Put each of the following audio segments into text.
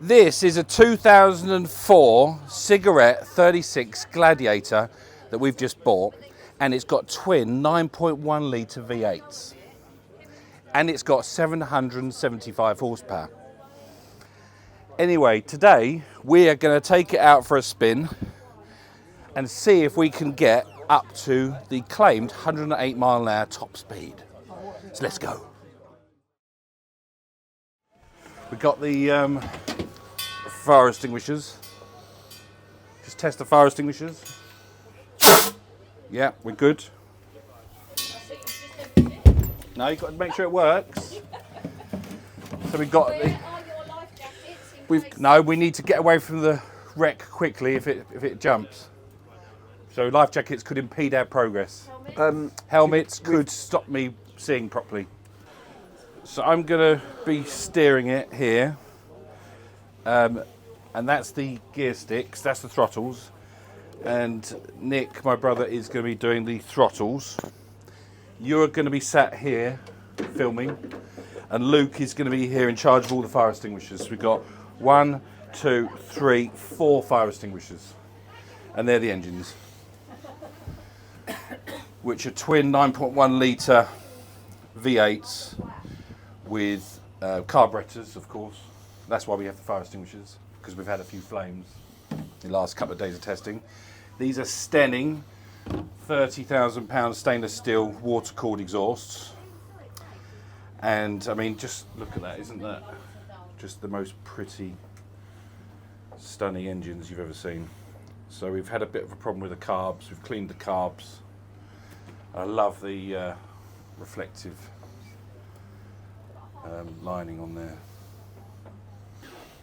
This is a 2004 Cigarette 36 Gladiator that we've just bought, and it's got twin 9.1 litre V8s, and it's got 775 horsepower. Anyway, today we are going to take it out for a spin and see if we can get up to the claimed 108 mile an hour top speed. So let's go. We've got the fire extinguishers. Just test the fire extinguishers. Yeah, we're good. No, you've got to make sure it works. So we've got the... No, we need to get away from the wreck quickly if it jumps. So life jackets could impede our progress. Helmets could stop me seeing properly. So I'm going to be steering it here. And that's the gear sticks, that's the throttles. And Nick, my brother, is going to be doing the throttles. You're going to be sat here filming. And Luke is going to be here in charge of all the fire extinguishers. We've got 1, 2, 3, 4 fire extinguishers. And they're the engines, which are twin 9.1 litre V8s with carburetors, of course. That's why we have the fire extinguishers, because we've had a few flames in the last couple of days of testing. These are Stenning £30,000 stainless steel water-cooled exhausts. And I mean, just look at that, isn't that just the most pretty, stunning engines you've ever seen? So we've had a bit of a problem with the carbs. We've cleaned the carbs. I love the reflective lining on there.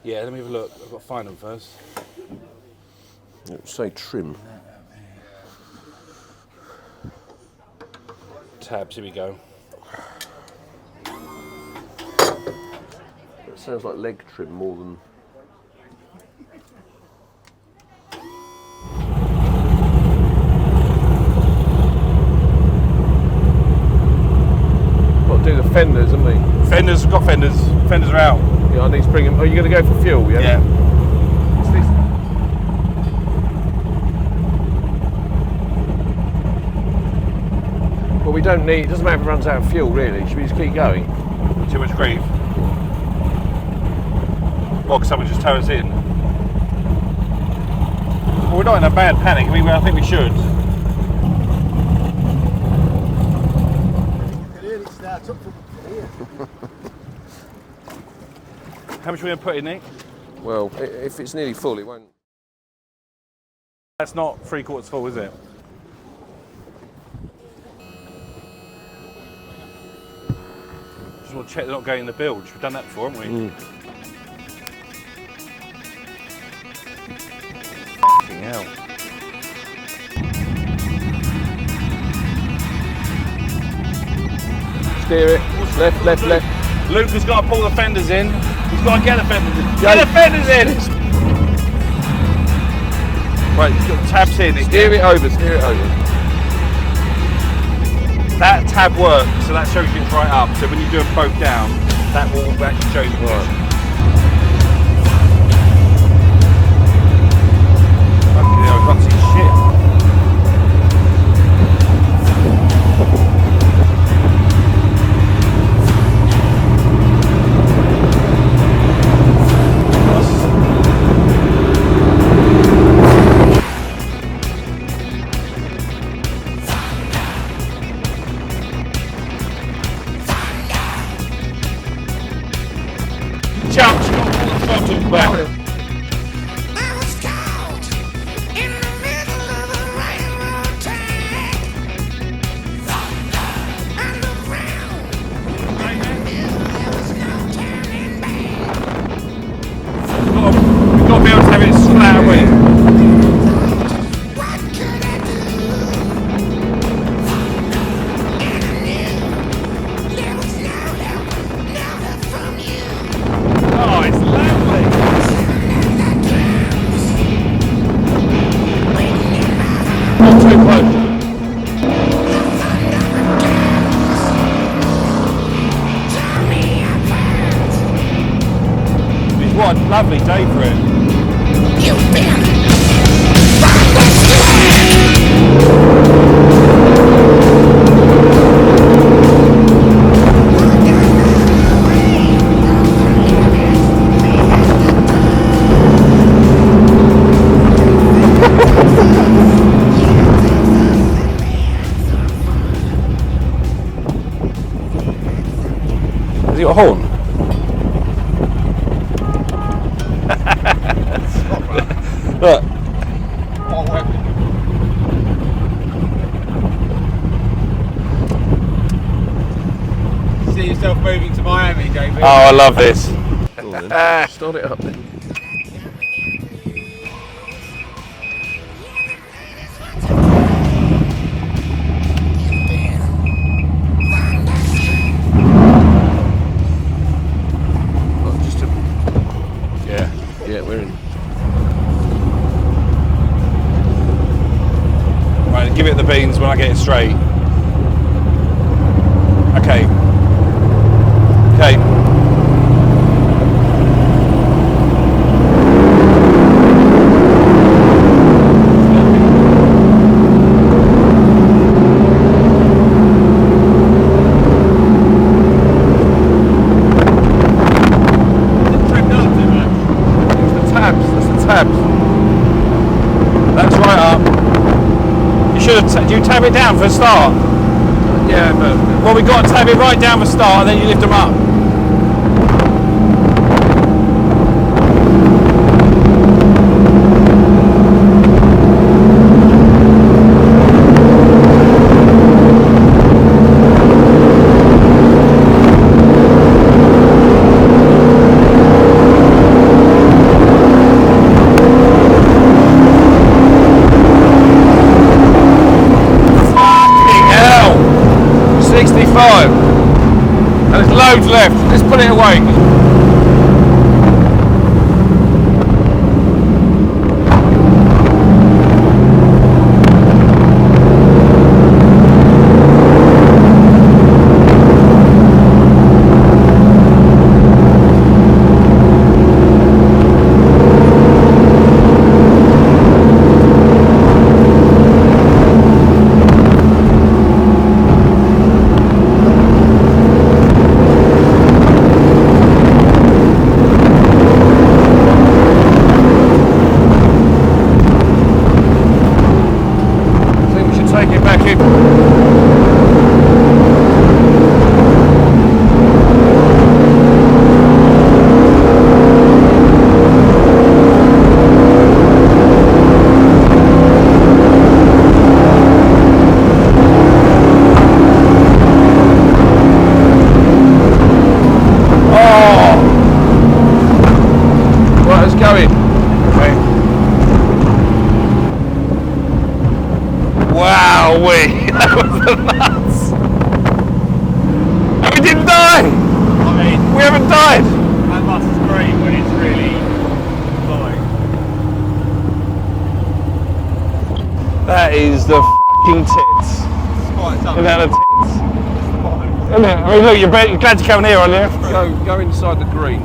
Yeah, let me have a look. I've got to find them first. It'll say trim. Tabs, here we go. It sounds like leg trim more than... Got to do the fenders, haven't we? Fenders, we've got fenders. Fenders are out. Yeah, I need to bring them. Are you going to go for fuel? Yeah. Yeah. Well, we don't need. It doesn't matter if it runs out of fuel, really. Should we just keep going? Too much grief. Well, could someone just tow us in? Well, we're not in a bad panic. I mean, I think we should. How much are we going to put in, Nick? Well, if it's nearly full, it won't. That's not 3/4 full, is it? Just want to check they're not going in the bilge. We've done that before, haven't we? F***ing hell. Steer it. Left, left, left. Luke has got to pull the fenders in. He's got to get the fenders in. Get the fenders in! Right, you've got the tabs in. Steer it over, steer it over. That tab works, so that shows you it's right up. So when you do them both down, that will actually show you the position. Fucking hell, I can't see shit. Jumps, you've got to pull the throttle back. I was caught in the middle of a railroad track. Underground, I knew there was no turning back. We've got to be able to have it flat away. What could I do? And I knew there was no help from you. Oh, it's lovely. lovely day for it. You've been Has he got a horn? Look. See yourself moving to Miami, David? Oh, I love this. Start it up then. Oh, just a, yeah, we're in. Right, give it the beans when I get it straight. Okay. Okay. Trimmed up too much. It's the tabs, that's the tabs. That's right up. You should have. Do you tab it down for a start? Yeah, but Well, we got to tab it right down for start, and then you lift them up. Fucking hell! 65. And there's loads left. Let's put it away. I think we should take it back in. Oh! Right, let's go in. Okay. Wowee! That was nuts! And we didn't die! I mean, We haven't died! that must scream when it's really flying. That is the fucking tits. It's quite Look something. at the tits. Isn't it? I mean, look, you're glad you're coming here, aren't you? Go inside the green.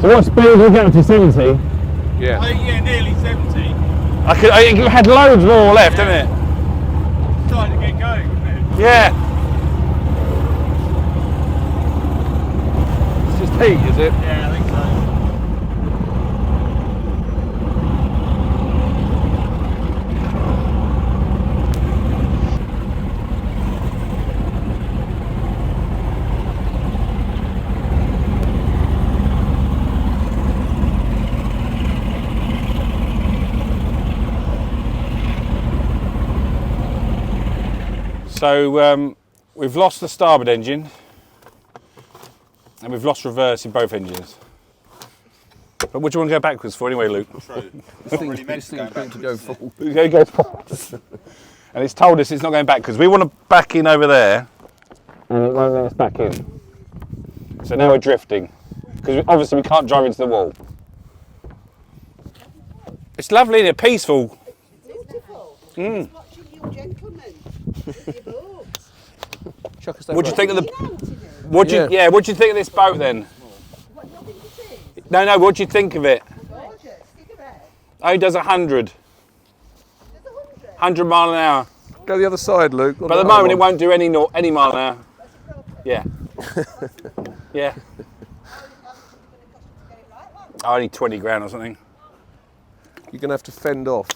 So what speed did we get up to 70? Yeah. Oh yeah, nearly 70. It had loads more left, didn't it? It's starting to get going, isn't it? Yeah. It's just heat, is it? Yeah, I think so. So we've lost the starboard engine and we've lost reverse in both engines. But what do you want to go backwards for anyway, Luke? True. It's not really meant This to go thing's meant to backwards. go full. It goes forwards. And it's told us it's not going backwards. We want to back in over there. And it won't let us back in. So now we're drifting. Because obviously we can't drive into the wall. It's lovely, isn't it? Peaceful. Beautiful. Mm. Watching you gentlemen with your boats. Chuck us What do you think of the... Been out in it. What do you, what do you think of this boat then? No, what do you think of it? Oh, he does 100. 100 mile an hour. Go the other side, Luke. But at the moment it won't do any mile an hour. Yeah. Yeah. Only 20 grand or something. You're going to have to fend off.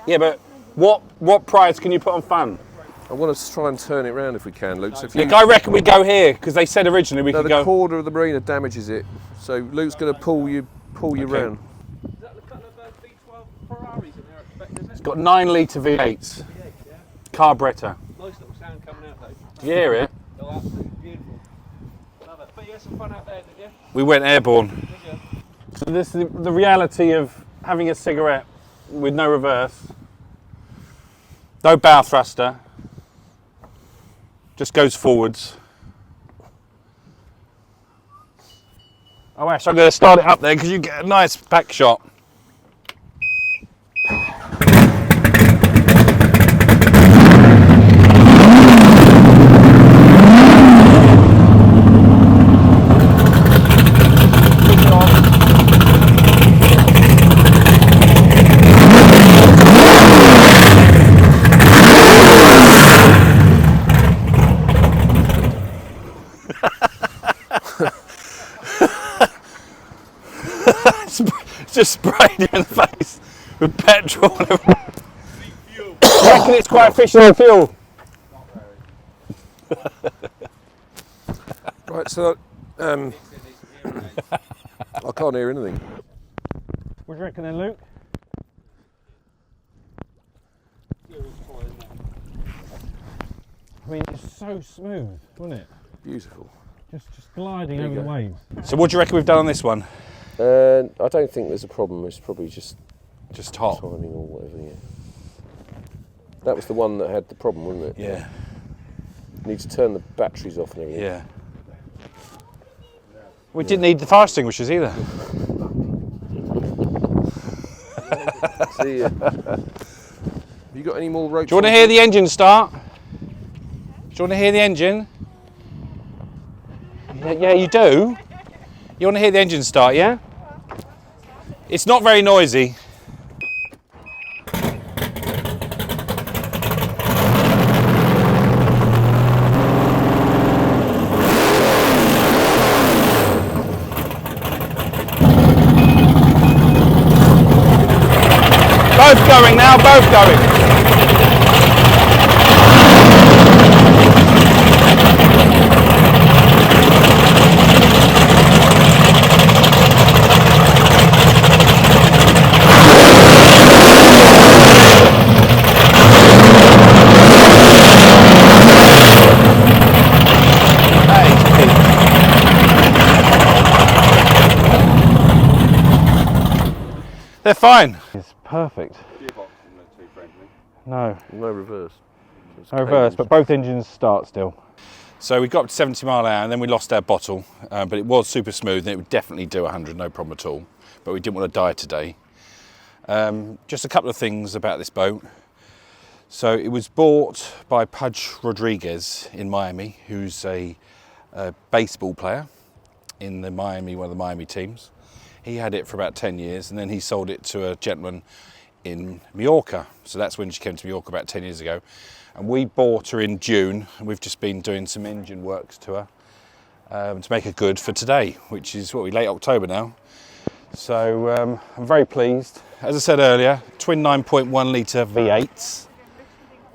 Yeah, but what price can you put on fun? I want us to try and turn it round if we can, Luke. So if you, Look, I reckon we go here because they said originally we could go. The corner of the marina damages it, so Luke's going to pull you round. Is that the couple of V12 Ferraris in there expected? It's got 9 litre V8s. Carburettor. Nice little sound coming out though. Did you hear it? Oh, absolutely beautiful. Love it. But you had some fun out there, did you? We went airborne. Did you? So this is the reality of having a cigarette with no reverse, no bow thruster, just goes forwards. Oh, Ash, I'm going to start it up there because you get a nice back shot. Just sprayed you in the face with petrol. I reckon it's quite efficient on fuel. Right, so I can't hear anything. What do you reckon then, Luke? I mean, it's so smooth, wasn't it? Beautiful. Just gliding over the waves. So what do you reckon we've done on this one? I don't think there's a problem. It's probably just hot timing or whatever. Yeah. That was the one that had the problem, wasn't it? Yeah. You need to turn the batteries off and everything. Yeah. We didn't need the fire extinguishers either. See ya. Have you got any more ropes? Do you want to hear the engine start? Do you want to hear the engine? Yeah, you do. You want to hear the engine start, yeah? It's not very noisy. Both going now, both going. They're fine. It's perfect. No. No reverse. No reverse, but both engines start still. So we got up to 70 mile an hour and then we lost our bottle, but it was super smooth and it would definitely do 100, no problem at all. But we didn't want to die today. Just a couple of things about this boat. So it was bought by Pudge Rodriguez in Miami, who's a baseball player in the Miami, one of the Miami teams. He had it for about 10 years and then he sold it to a gentleman in Mallorca. So that's when she came to Mallorca about 10 years ago. And we bought her in June and we've just been doing some engine works to her to make her good for today, which is what, late October now. So I'm very pleased. As I said earlier, twin 9.1 litre V8s,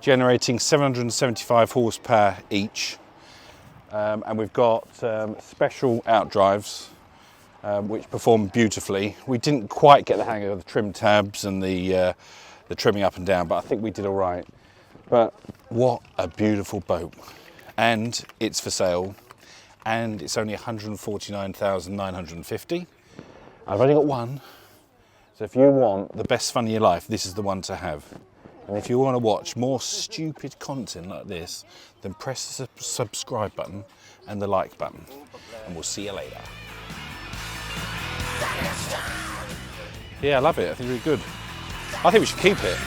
generating 775 horsepower each. And we've got special outdrives which perform beautifully. We didn't quite get the hang of the trim tabs and the trimming up and down, but I think we did all right. But what a beautiful boat. And it's for sale. And it's only 149,950. I've only got one. So if you want the best fun of your life, this is the one to have. And if you want to watch more stupid content like this, then press the subscribe button and the like button. And we'll see you later. Yeah, I love it. I think it's really good. I think we should keep it.